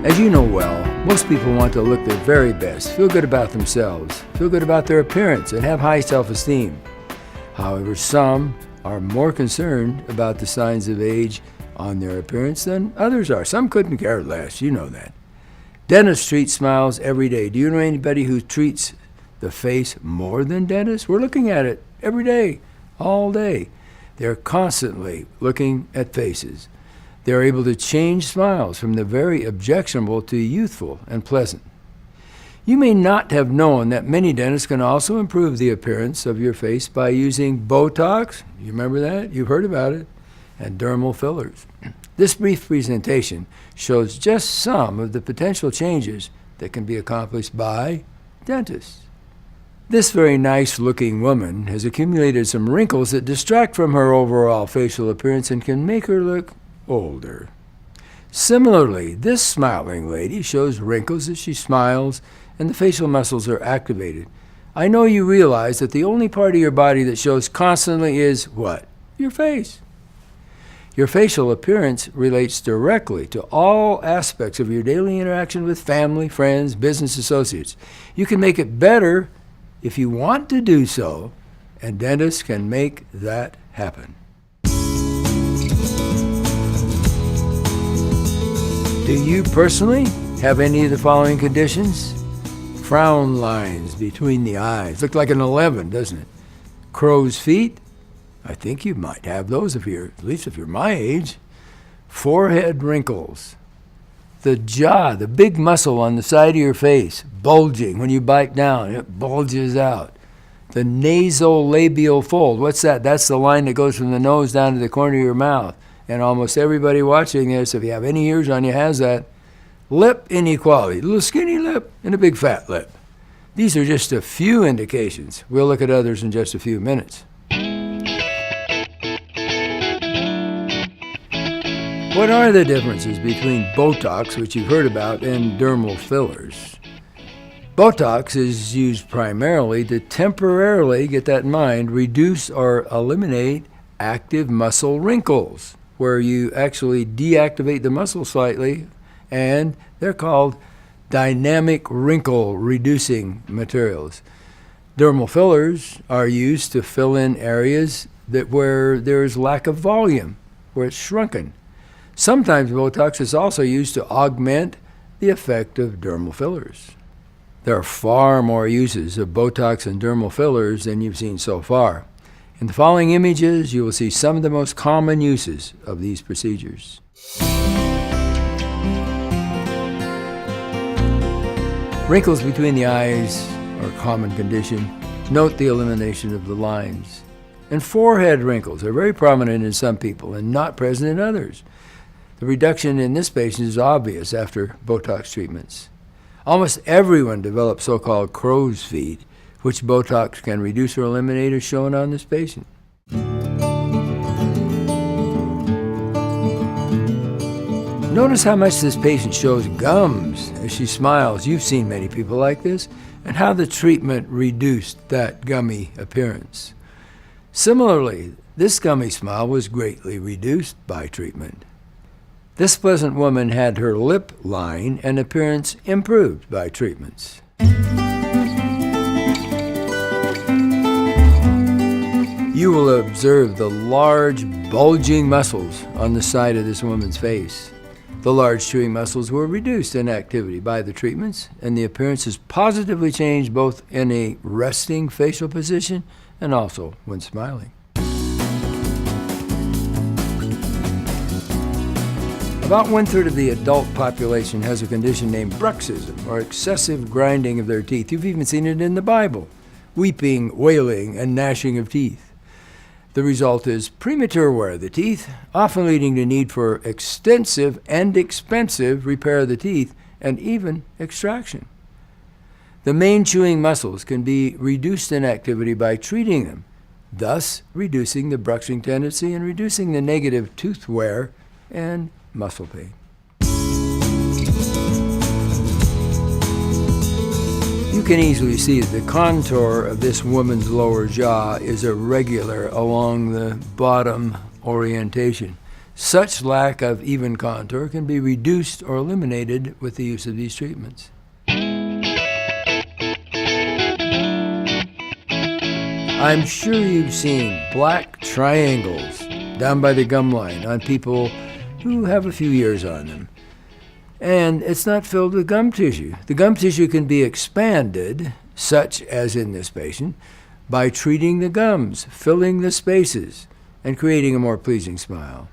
As you know well, most people want to look their very best, feel good about themselves, feel good about their appearance, and have high self-esteem. However, some are more concerned about the signs of age on their appearance than others are. Some couldn't care less, you know that. Dentists treat smiles every day. Do you know anybody who treats the face more than dentists? We're looking at it every day, all day. They're constantly looking at faces. They're able to change smiles from the very objectionable to youthful and pleasant. You may not have known that many dentists can also improve the appearance of your face by using Botox, you remember that? You've heard about it, and dermal fillers. This brief presentation shows just some of the potential changes that can be accomplished by dentists. This very nice-looking woman has accumulated some wrinkles that distract from her overall facial appearance and can make her look older. Similarly, this smiling lady shows wrinkles as she smiles and the facial muscles are activated. I know you realize that the only part of your body that shows constantly is what? Your face. Your facial appearance relates directly to all aspects of your daily interaction with family, friends, business associates. You can make it better if you want to do so, and dentists can make that happen. Do you personally have any of the following conditions? Frown lines between the eyes. Look like an 11, doesn't it? Crow's feet. I think you might have those at least if you're my age. Forehead wrinkles. The jaw, the big muscle on the side of your face, bulging. When you bite down, it bulges out. The nasolabial fold. What's that? That's the line that goes from the nose down to the corner of your mouth. And almost everybody watching this, if you have any ears on you, has that. Lip inequality, a little skinny lip and a big fat lip. These are just a few indications. We'll look at others in just a few minutes. What are the differences between Botox, which you've heard about, and dermal fillers? Botox is used primarily to temporarily, get that in mind, reduce or eliminate active muscle wrinkles, where you actually deactivate the muscle slightly, and they're called dynamic wrinkle reducing materials. Dermal fillers are used to fill in areas where there's lack of volume, where it's shrunken. Sometimes Botox is also used to augment the effect of dermal fillers. There are far more uses of Botox and dermal fillers than you've seen so far. In the following images, you will see some of the most common uses of these procedures. Wrinkles between the eyes are a common condition. Note the elimination of the lines. And forehead wrinkles are very prominent in some people and not present in others. The reduction in this patient is obvious after Botox treatments. Almost everyone develops so-called crow's feet, which Botox can reduce or eliminate, as shown on this patient. Notice how much this patient shows gums as she smiles. You've seen many people like this, and how the treatment reduced that gummy appearance. Similarly, this gummy smile was greatly reduced by treatment. This pleasant woman had her lip line and appearance improved by treatments. You will observe the large, bulging muscles on the side of this woman's face. The large chewing muscles were reduced in activity by the treatments, and the appearance is positively changed both in a resting facial position and also when smiling. About 1/3 of the adult population has a condition named bruxism, or excessive grinding of their teeth. You've even seen it in the Bible, weeping, wailing, and gnashing of teeth. The result is premature wear of the teeth, often leading to need for extensive and expensive repair of the teeth and even extraction. The main chewing muscles can be reduced in activity by treating them, thus reducing the bruxing tendency and reducing the negative tooth wear and muscle pain. You can easily see that the contour of this woman's lower jaw is irregular along the bottom orientation. Such lack of even contour can be reduced or eliminated with the use of these treatments. I'm sure you've seen black triangles down by the gum line on people who have a few years on them. And it's not filled with gum tissue. The gum tissue can be expanded, such as in this patient, by treating the gums, filling the spaces, and creating a more pleasing smile.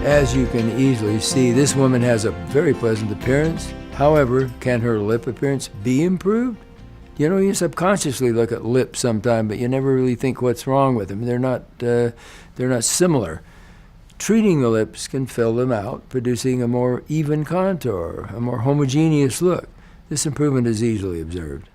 As you can easily see, this woman has a very pleasant appearance. However, can her lip appearance be improved? You know, you subconsciously look at lips sometime, but you never really think what's wrong with them. They're not similar. Treating the lips can fill them out, producing a more even contour, a more homogeneous look. This improvement is easily observed.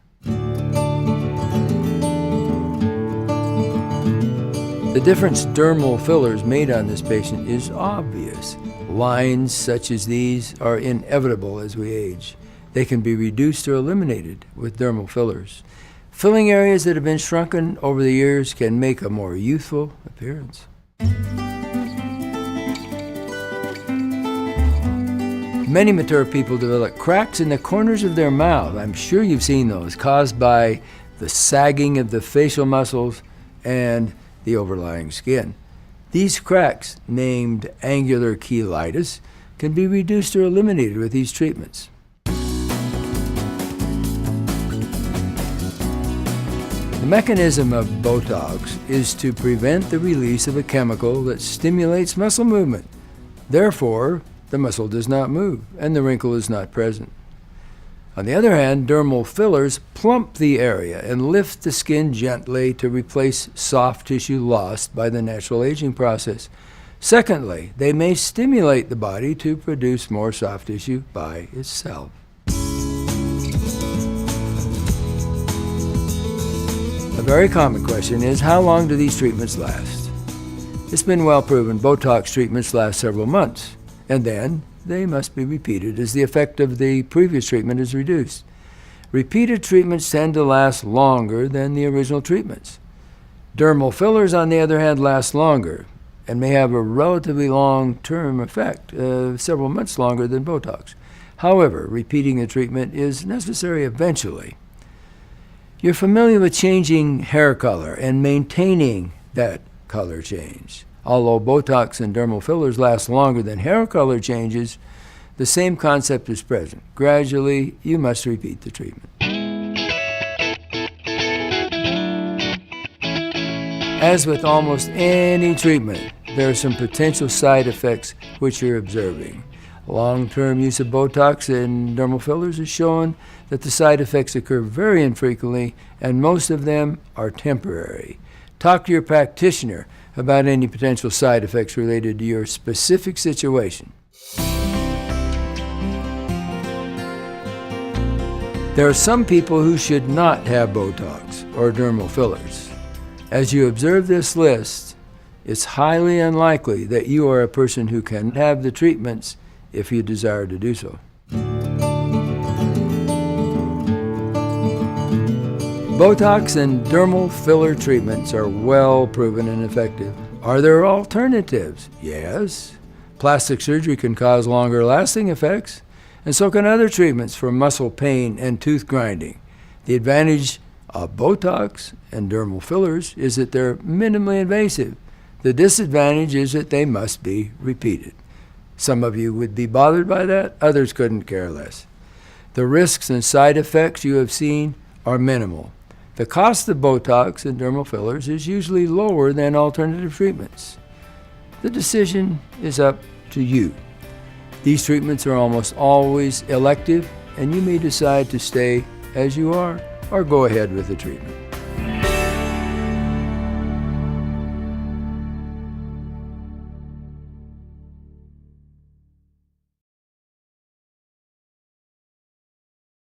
The difference dermal fillers made on this patient is obvious. Lines such as these are inevitable as we age. They can be reduced or eliminated with dermal fillers. Filling areas that have been shrunken over the years can make a more youthful appearance. Many mature people develop cracks in the corners of their mouth. I'm sure you've seen those, caused by the sagging of the facial muscles and the overlying skin. These cracks, named angular cheilitis, can be reduced or eliminated with these treatments. The mechanism of Botox is to prevent the release of a chemical that stimulates muscle movement. Therefore, the muscle does not move and the wrinkle is not present. On the other hand, dermal fillers plump the area and lift the skin gently to replace soft tissue lost by the natural aging process. Secondly, they may stimulate the body to produce more soft tissue by itself. A very common question is, how long do these treatments last? It's been well proven Botox treatments last several months, and then they must be repeated as the effect of the previous treatment is reduced. Repeated treatments tend to last longer than the original treatments. Dermal fillers, on the other hand, last longer and may have a relatively long-term effect, several months longer than Botox. However, repeating the treatment is necessary eventually. You're familiar with changing hair color and maintaining that color change. Although Botox and dermal fillers last longer than hair color changes, the same concept is present. Gradually, you must repeat the treatment. As with almost any treatment, there are some potential side effects which you're observing. Long-term use of Botox and dermal fillers has shown that the side effects occur very infrequently, and most of them are temporary. Talk to your practitioner about any potential side effects related to your specific situation. There are some people who should not have Botox or dermal fillers. As you observe this list, it's highly unlikely that you are a person who can have the treatments if you desire to do so. Botox and dermal filler treatments are well proven and effective. Are there alternatives? Yes. Plastic surgery can cause longer lasting effects, and so can other treatments for muscle pain and tooth grinding. The advantage of Botox and dermal fillers is that they're minimally invasive. The disadvantage is that they must be repeated. Some of you would be bothered by that, others couldn't care less. The risks and side effects you have seen are minimal. The cost of Botox and dermal fillers is usually lower than alternative treatments. The decision is up to you. These treatments are almost always elective, and you may decide to stay as you are or go ahead with the treatment.